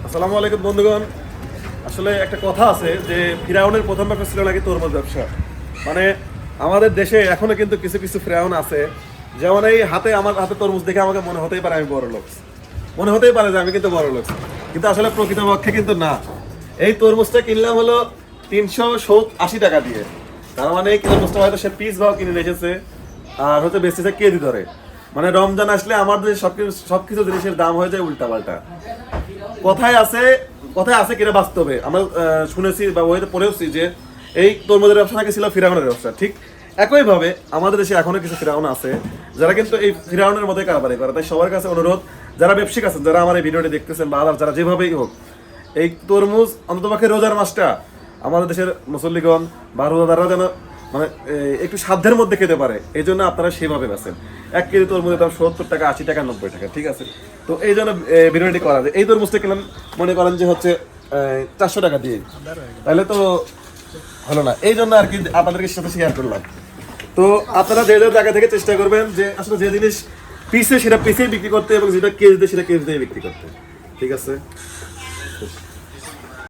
আসসালামু আলাইকুম বন্ধুগণ। আসলে একটা কথা আছে যে ফিরাউনের প্রথম ব্যবসা ছিল নাকি তরমুজ ব্যবসা। মানে আমাদের দেশে এখনো কিন্তু কিছু কিছু ফিরাউন আছে, যেমন এই আমার হাতে তরমুজ দেখে আমাকে মনে হতেই পারে আমি বড় লোক, মনে হতেই পারে যে আমি কিন্তু বড় লোক, কিন্তু আসলে প্রকৃতপক্ষে কিন্তু না। এই তরমুজটা কিনলাম হলো 380 টাকা দিয়ে। তার মানে এই তরমুজটা হয়তো সে পিস ভাও কিনে এসেছে আর হয়তো বেচতেছে কেজি ধরে। মানে রমজান আসলে আমাদের সবকিছু জিনিসের দাম হয়ে যায় উল্টা পাল্টা। কথায় আছে, কথায় আছে কিনা বাস্তবে আমরা শুনেছি বা ওইটা পড়েওছি যে এই তরমুজের ব্যবসা নাকি ছিল ফিরাউনের ব্যবসা। ঠিক একইভাবে আমাদের দেশে এখনো কিছু ফিরাউন আছে যারা কিন্তু এই ফিরাউনের মধ্যে কারবারি করে। তাই সবার কাছে অনুরোধ, যারা ব্যবসায়িক আছেন, যারা আমার এই ভিডিওটি দেখতেছেন বা যারা যেভাবেই হোক, এই তরমুজ অন্ততপক্ষে রোজার মাসটা আমাদের দেশের মুসল্লিগণ বা রোজাদাররা যেন মানে একটু সাধ্যের মধ্যে খেতে পারে, এই জন্য আপনারা সেভাবে বেছেন। 1 কেজি তরমুজের দাম 70 টাকা, 80 টাকা, 90 টাকা, ঠিক আছে। তো এই জন্য ভিডিওটি করা যায়। এই তরমুজটা কিনলাম মনে করেন যে হচ্ছে 400 টাকা দিয়ে, তাহলে তো হলো না, এই জন্য আর কি আপনাদেরকে সাথে শেয়ার করলাম। তো আপনারা যে যে জায়গা থেকে চেষ্টা করবেন যে আসলে যে জিনিস পিসে সেটা পিসেই বিক্রি করতে এবং যেটা কেজিতে সেটা কেজিতে বিক্রি করতে, ঠিক আছে।